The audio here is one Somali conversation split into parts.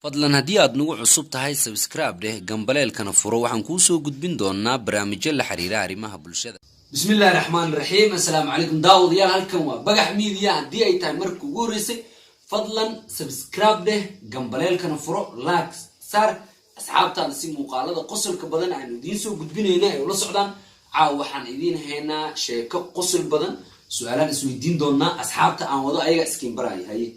fadlan haddii aad nagu cusub tahay subscribe dheh gambaleelkana furo waxaan kuu soo gudbin doonaa barnaamijyo la xiriira arrimaha bulshada. bismillaahi raxmaani raxiim. assalaamu calaykum daawadayaal, halkan waa bagax media. haddii ay tahay markii ugu horeysay fadlan subscribe dheh gambaleelkana furo, like saar asxaabtaada si muuqaalada qosolka badan aynu idiin soo gudbinayna ay ula socdaan. caaw waxaan idiin haynaa sheeko qosol badan, su-aalaan isweydiin doonaa asxaabta aan wado ayaga iskiin baraya. haye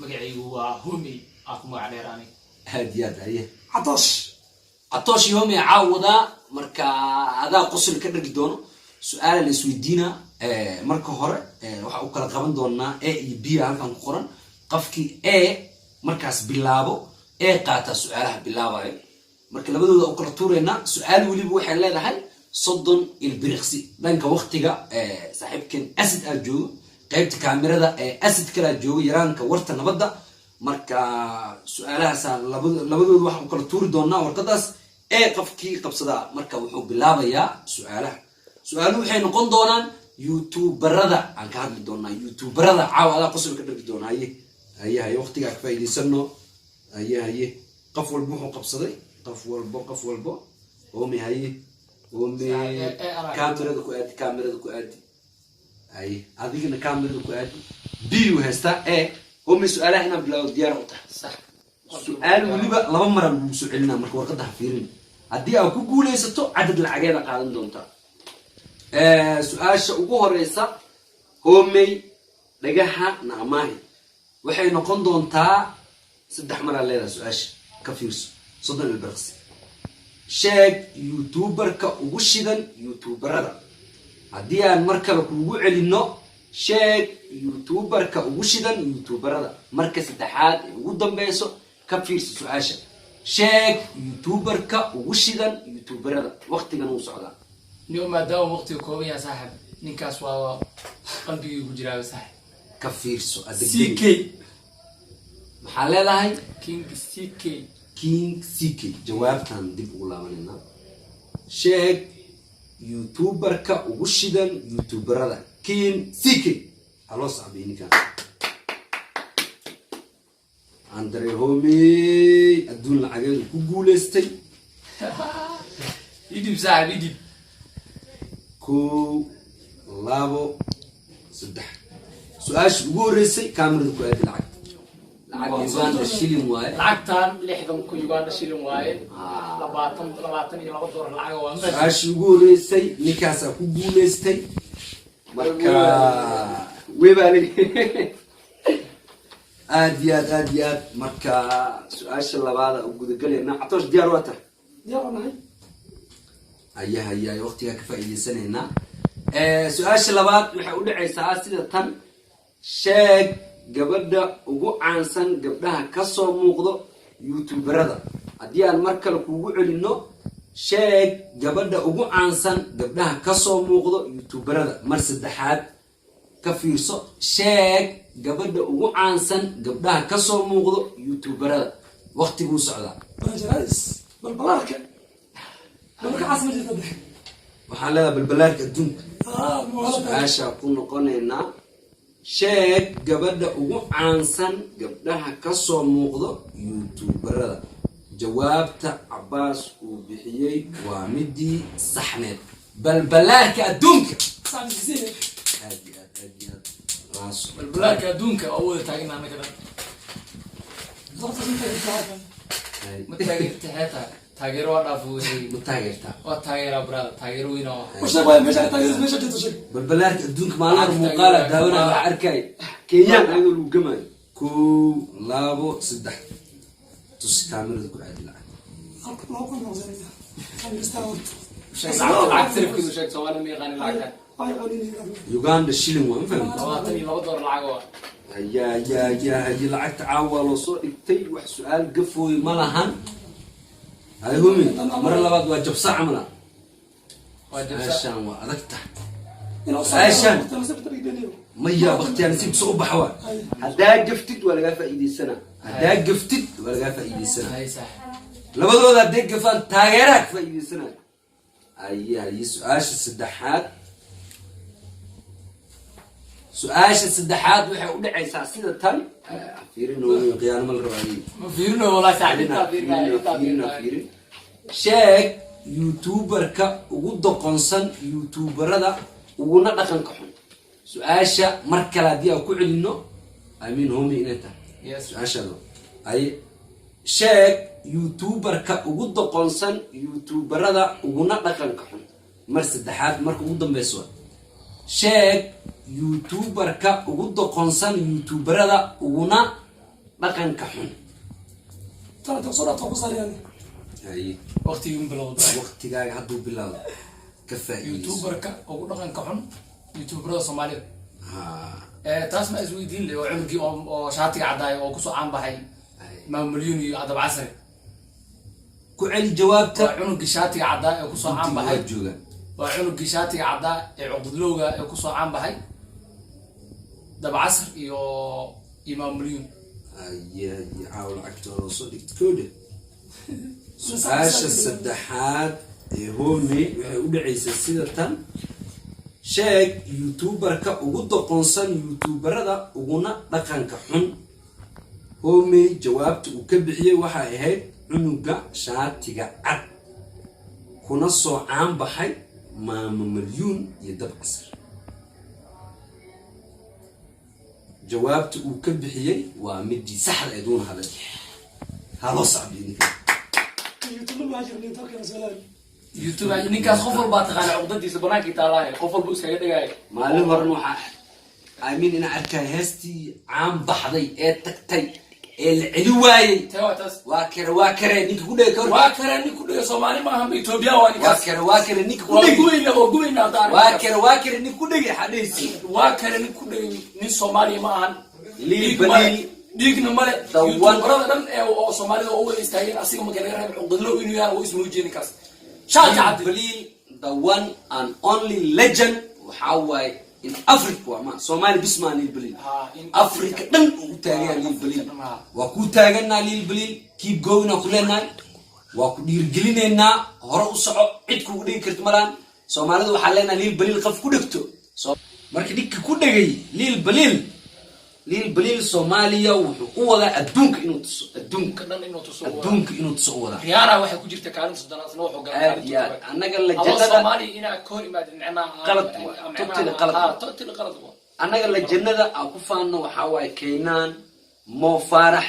magacaygu waa Humi aku magac dheeraani haadiyaad. haye عطوش يومي عاوضة مركا هذا قصر كدر جدونه سؤال اللي سويدينا مركا هرة وكلا قبض دونا B هالكم قرن قفكي مركز بلابو قاتا سؤالها بلابو مركا لبدو وكلا تورينا سؤال ولي بوحي الله ده هاي صدن البرخسي بانك وقتها صاحب كان أسد الجو قيبت كاميرا ده أسد كلا الجو يرانك ورثة نبضة marka su'aalaha labadooda waxaan kala tuuri doonaa warqadaas qofkii qabsada marka wuxuu bilaabayaa su'aaluhu waxay noqon doonaan youtuberada aan ka hadli doonaa. youtuberada caawada qosol ka dhigi doonaa. haye waqtiga ka faa'iideysano. haye qof walba wuxuu qabsaday qof walba Humi kaamirada ku aadi haye adigana kaamirada ku aadi B haysta Humi سؤالها هنا بلا ديار وطح صح. سؤال وليبا لما مرة مسؤولنا مركو ورقتها فيرين هدي أو كقولة ستو عدد العجالة قاعدين دونتا. سؤال شو الرئيسة Humi لجاها نعماهي وحين نقول دونتا سدح مرة ليلة سؤال كفيرس صدق البرقص شاك يوتيوبر كوشيدن يوتيوبر هذا هدي المركب كوجو علينا شاك يوتيوبر كوشيدن يوتيوبر هذا مركز الاتحاد قدام بيسو كفيرس سؤاشة شاك يوتيوبر كوشيدن يوتيوبر هذا وقت كانوا صعدا اليوم ما داوم وقتي كوي يا صاحب نكاس واوا قلبي يجرى صاحب كفيرس CK محل هاي كينج CK جوابتهم دي بقولها مننا شاك يوتيوبر كوشيدن يوتيوبر هذا كين سيكي خلاص عبيني كان عندري Humi أدون العجال كوجولستي يدي بساعة يدي كو لابو صدح سؤال شو رئيسي كاميرا كوادي العقد يوغندا شيلين واي لعقتان لحظة كو يوغندا شيلين واي لباتن يلا بدور العقد وان سؤال شو رئيسي نكاسا كوجولستي marka weebali aad marka su'aasha labaad u gudagaleena Catosh diyaar wata haye waqtiga ka faa'iideysanayna su'aasha labaad waxa u dhacaysaa sida tan sheeg gabadha ugu caansan gabdhaha ka soo muuqdo youtuberada hadii aan mar kale kuugu celino sheeg gabadha ugu caansan gabdhaha ka soo muuqdo youtuberada mar saddexaad ka fiirso sheeg gabadha ugu caansan gabdhaha ka soo muuqdo youtuberada waqtigu socda balbalaarka waxaan leedahay balbalaarka adduunka su'aasha ku noqonaynaa sheeg gabadha ugu caansan gabdhaha ka soo muuqdo youtuberada jawaabta Cabbaas uu bixiyay waa midii saxneed balbalaarka adduunka balbalaarka adduunka oo wada taagna anaga mataagirta heeta taageero waa dhaafooday mataagirta waa taageera brada taageero weyn oo balbalaarka adduunka maalin muuqaal daawana la arkay Kenya ayuu lagu gamay 1 2 3 tus kaamirada ku aadi lacag يوغندا شيلين وين فهمت يا لعبت عاوة لو صوت تي واحد سؤال قفوي ملهن هاي Humi مرة لبعض واجب ساعة ملا عشان وأذكته عشان مية بختيار نسيب صعوبة حوال هدا قفتت ولا قافة إيدي السنة هدا قفتت ولا قافة إيدي السنة هاي صح لبعض هذا ديك قفان تاجرك في إيدي السنة هاي سؤال السدحات su-aasha saddexaad waxay u dhacaysaa sida tan fiirin qiyaano la rabaa ma fiirino walaa saaxiibta fiirina fiirin sheeg youtuberka ugu doqonsan youtuberada uguna dhaqanka xun su-aasha mar kale haddii aan ku celino amiin homi inay tahay yes su-aashado ay sheeg youtuberka ugu doqonsan youtuberada uguna dhaqanka xun mar saddexaad marka ugu dambeyso sheeg youtuberka ugu doqonsan youtuberada uguna dhaqanka xun ترى صورة توصل يعني ay waqtigii bilowda waqtigaaga hadduu bilaabo ka faa'iideyso youtuberka ugu dhaqanka xun youtuberada Soomaalida ha taas ma isweydiin leh oo cunugii oo shaatiga cadaay oo kusoo caan baxay maamuliyun iyo adab casri ku celi jawaabta waa cunugii shaatiga cadaay ee kusoo caan baxay jooga waa cunugii shaatiga cadaay ee cuqudlowga ee kusoo caan baxay dab casr iyo maamuliyun ayaa caawl lacagtooda soo dhigta kooda su-aasha saddexaad ee homi waxay u dhacaysaa sida tan sheeg youtuberka ugu doqonsan youtuberada uguna dhaqanka xun homi jawaabta uu ka bixiyey waxay ahayd cunuga shaatiga cad kuna soo caan baxay maama malyuun iyo dab casr jawaabta uu ka bixiyey waa midii saxda ee duuna hadal haloo sacbiidinka يوتيوب ما عجبني توكل مثلا youtube ninkaas qof walba taqaan cugdadiisa banaankii taalahay qof walba iskaga dhigay maalin horan waxaa aamin inaan arkay heestii caan baxday ee tagtay ee la celi waayey tawatas waa kare ninka ku dhegay kor waa kare nin ku dhigay Soomaali ma aha Ethiopia waa ninkaas waa kare ninka ku dhegay oo gubeyna daar waa kare ninka ku dhegay xadeysi waa kare nin ku dhigay nin Soomaali ma aha dhiigna male Dawan. youtuberada dhan ee oo Soomaalida oo wada istaageen asiga ma kale reeb cugdadlo inuu yahay oo ismu jeedin kaas shaati cad Belial, the one and only legend waxaa waaye in Africa waa ma Soomaali bismaa Lil Belial in Africa dhan uu taagan Lil Belial waa ku taaganaa Lil Belial keep going ku leenahay waa ku dhiirgelinaynaa hore u soco cid kugu dhigi karto malaan Soomaalida waxaa leenahay Lil Belial qof ku dhigto markii dhigka ku dhigay Lil Belial Soomaaliya wuxuu u wadaa adduunka inuu tuso adduunka dhan inuu tuso u wadaa Rihanna waxay ku jirtaa kaalinta soddonaad wuxuu galay annaga la jannada jannada Soomaali ina koor imaadin macnaha qalad waa totally qalad annaga la jannada aan ku faano waxaa waaye Keenan Mo Farah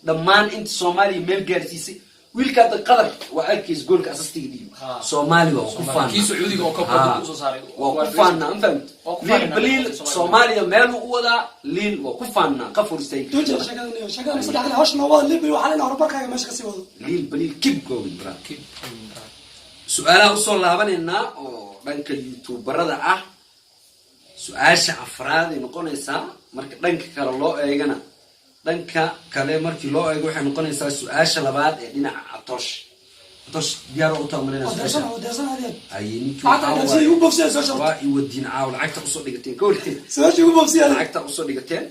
dhammaan inta Soomaaliya meel gaarsiisay wiilka qadar waa alkiis goolka asastiga dhiib Soomaaliya waa ku faano kii Sacuudiga oo koobka u soo saaray waa ku faano anfahmt Lil Belial Soomaaliya meel u wadaa Lil waa ku faano qafur istay توجد شغال صدق على هوش نواد اللي بيوحنا هربك يا ماشي كسي وضو Lil Belial keep going bro su-aalaha usoo laabanayna oo dhanka youtuberada ah su-aasha afraad ay noqonaysaa marka dhanka kale loo eegana dhanka kale markii loo eego waxay noqonaysaa su-aasha labaad ee dhinaca Atoosh diyaar u taamanayna ودرسنا هذه ay ninkii حتى شيء يوقف سي سوشيال waa i wadiin caaw lacagta usoo dhigateen ka horteen سوشيال يوقف سي lacagta usoo dhigateen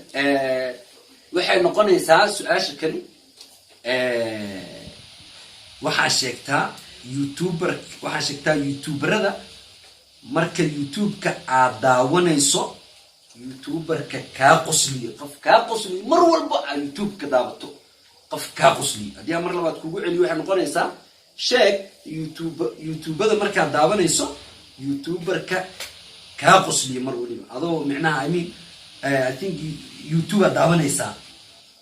waxay noqonaysaa su-aasha kani waxaa sheegtaa youtuberada marka youtube-ka aad daawanayso youtuberka kaa qosliyo qof kaa qosliyo mar walba aad youtube-ka daawato qof kaa qosliyo haddii aan mar labaad kugu celiyo waxay noqonaysaa sheeg youtubada markaad daawanayso youtuberka kaa qosliyo mar waliba adoo micnaha I think youtube aad daawanaysaa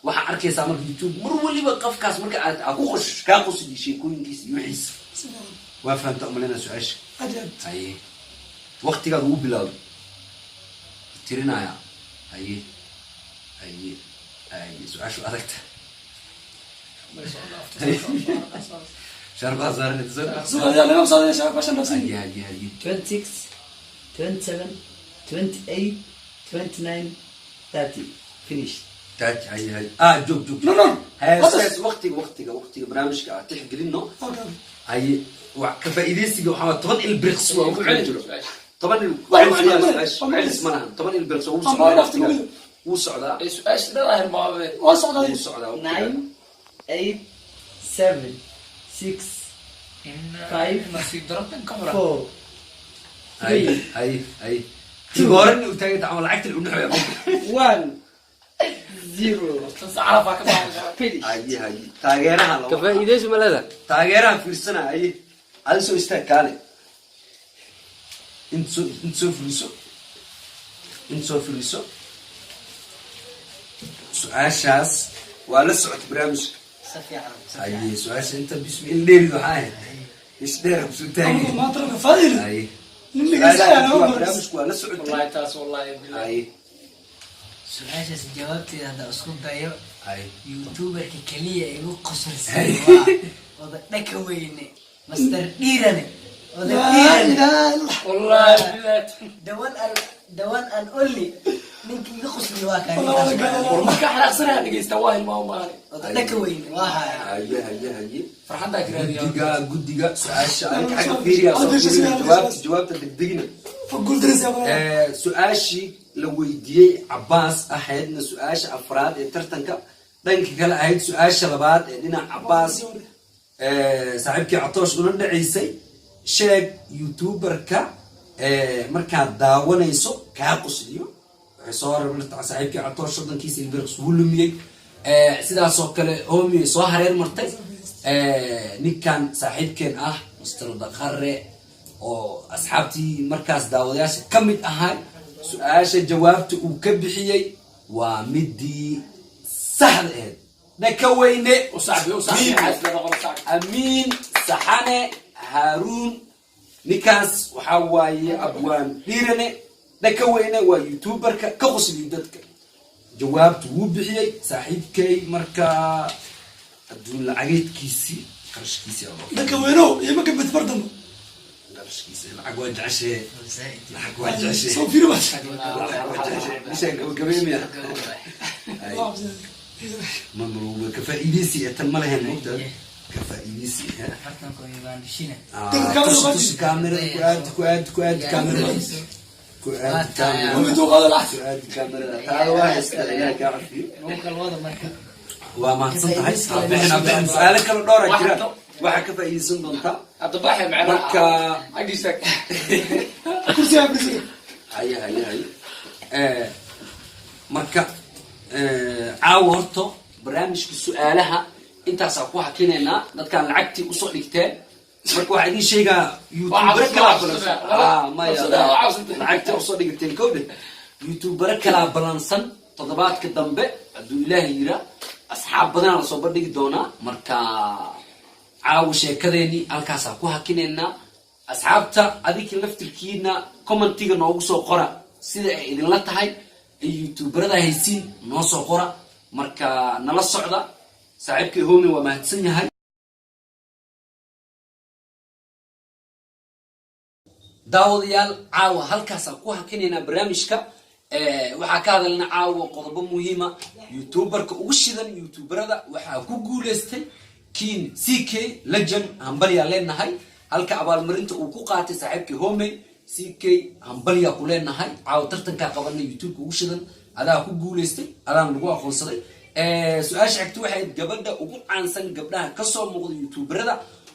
waxaa arkaysaa marka youtube mar waliba qofkaas marka aad ku qosh kaa qosliyo sheekooyinkiisa iyo wixiisa waa fahamta umalena su-aasha أجل haye waqtigaad ugu bilowday tirinaya haye su-aashu adagta sharbaha saaranaysa سؤال أنا ما صار شباب عشان نفسي haye 26, 27, 28, 29, 30. Finished. taaj haye joog No no haye waqtiga barnaamijka aad tixgelino أوكي haye ka faa'iideysiga waxaa 10 ilbriqs waa ku celi jiro jiro 10 ilbriqs malahan 10 ilbriqs wuu socdaa ay su'aash dheer ma ahayn وصل هذه wuu socdaa 9, 8, 7, 6, five nasiib daratan ka hor 4, haye تيغورن وتاجي تعمل لعبت الأنحة 1 0 عرفها كمان finish. هاي تاجرها لو كفايديش مالها تاجرها في السنة أي هذا سو استكالي انتو فلوسو سؤال شاس ولا سعت برامج صفي عرب. هاي سؤال انت بسم الله الرحمن ايش داير بسوتاجي ما ترى فايل هاي نمني لا قصايا انا برامج ولا سعت والله تاس والله بالله هاي su-aashaas jawaabteeda hadda isku dayo هاي youtuberka keliya igu Ay. qosarsan waa oda dhaka weyne master dhiirane oda لا dhiirane اله الا والله بالله the one and only ninki iga qosli waa kaan الله والله marka xaraaqsanaa dhageysta waa ilmaa maani oda dhaka weyne waa haya هاي farxadda kiraadiya قدقة سؤال شاك حاجة فيريا جوابت دقدقنا فقول درس يا ابو سؤاشي لو ويديي عباس أحدنا سؤاش أفراد ترتنك دنك كلا أحد سؤاش لبعض لنا عباس صاحبك عطوش قلنا عيسى شاك يوتيوبر كا مركا داونا يسو كاقص اليوم صار مرت صاحبك عطوش شدن كيس البرق سولمي سيدا سوكل أمي صهرين مرتي نكان صاحبكن مستر دقرة أو أصحابتي مركز داودياش كم أهاي سؤال جوابته وكبحيي ومدي سهل إيه نكوينه وصاحبي عايز لبغى صاحبي أمين سحنة هارون نكاس وحواي أبوان ديرنه نكوينه ويوتيوبر كقص ليدتك جوابته وبحيي صاحبكي مركا الدول العقيد كيسي قرش كيسي الله دك وينو يا ما كنت بردم قرش كيسي العقوج عشاء العقوج عشاء سو في رباش العقوج عشاء مش قبل يا ممرو كفائديسي اتملها المبدا كفائديسي afartanko ibaandishina تس كاميرا كواد كاميرا كواد كاميرا ومتو قال العسل كواد كاميرا تعال واحد استعجال كعرفي ukal wada marka وما تصدق بحنا سؤالك الدورة كده واحد كفائديسون دونتا hadda baxay macnaha marka agisak كرسي يا بريزيدنت هاي marka caawa horto barnaamijka su'aalaha intaas aan ku hakineynaa dadkaan lacagtii usoo dhigteen marka waxaa idiin sheegaa youtuber kalaa lacagtii usoo dhigteen kowde youtuber kalaa balansan toddobaadka dambe hadduu ilaahay yira asxaab badanaa lasoo bandhigi doonaa marka caawa sheekadeennii halkaasaan ku hakineynaa asxaabta adinka laftirkiina commentiga noogu soo qora sida ay idinla tahay youtuberada haysiin noo soo qora marka nala socda saaxiibkii homi waa mahadsan yahay daawadayaal caawa halkaasaan ku hakinaynaa barnaamijka waxaa ka hadalna caawa qodobo muhiima youtuberka ugu shidan youtuberada waxaa ku guuleystay kiin ck legend hambalyaa leenahay halka abaalmarinta uu ku qaatay saaxiibkii homey ck hambalyaa ku leenahay caawa tartankaa qabana youtubeka ugu shidan adaa ku guuleystay adaana lagu aqoonsaday su-aasha xigta waxay gabadha ugu caansan gabdhaha kasoo muuqda youtuberada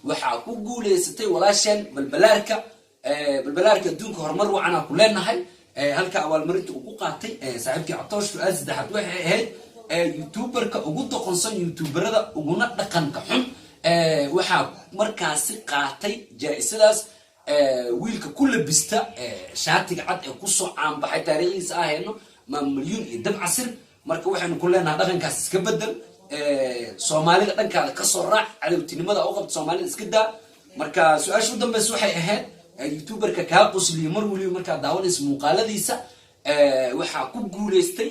waxaa ku guuleysatay walaasheen balbalaarka adduunka horumar wacanaa ku leenahay halka abaalmarinta uu ku qaatay saaxiibkii cabtoosh su-aal saddexaad waxay ahayd youtuberka ugu doqonsan youtuberada uguna dhaqanka xun waxaa markaasi qaatay jaa-isadaas wiilka ku labista shaatiga cad ee kusoo caanbaxay taariikhdiisa ahayno maamalyuun iyo dab casir marka waxaynu ku leenahay dhaqankaas iska bedel soomaalida dhankaada kasoo raac cadowtinimada u qabta soomaalida iska daa marka su-aasha u dambeysa waxay ahayd youtuberka kaa qosliyo mar weliba markaa daawanaysa muuqaaladiisa waxaa ku guuleystay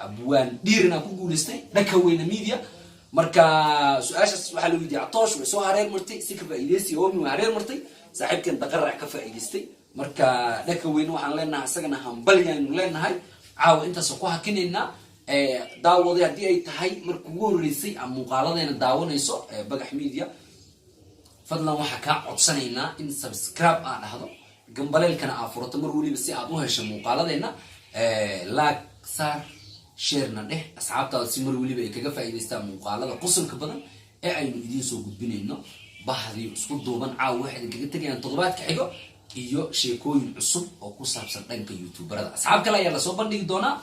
abwaan dhiirina ku guuleystay dhanka weyne media marka su-aashaas waxaa la weydiiyay catoosh way soo hareer martay si ka faa'iideystay omi way hareer martay saaxiibkan daqarac ka faa'iideystay marka dhanka weyne waxaan leenahay isagana hambalyaanu leenahay caawa intaasoo ku hakinaynaa daawaday haddii ay tahay marka ugu horreysay ama muuqaaladeena daawanayso bagax media fadlan waxaa kaa codsanaynaa in subscribe aa dhahdo gambaleelkana aa furato mar weliba si aad u hesho muuqaaladeena like saar sharena dheh asxaabtaada si mar weliba ay kaga faa'iidaystaan muuqaalada qosolka badan ee aynu idiin soo gudbinayno bahdii isku duuban caawa waxay idinkaga tegayaan toddobaadka xigo iyo sheekooyin cusub oo ku saabsan dhanka youtuberada asxaab kale ayaa lasoo bandhigi doonaa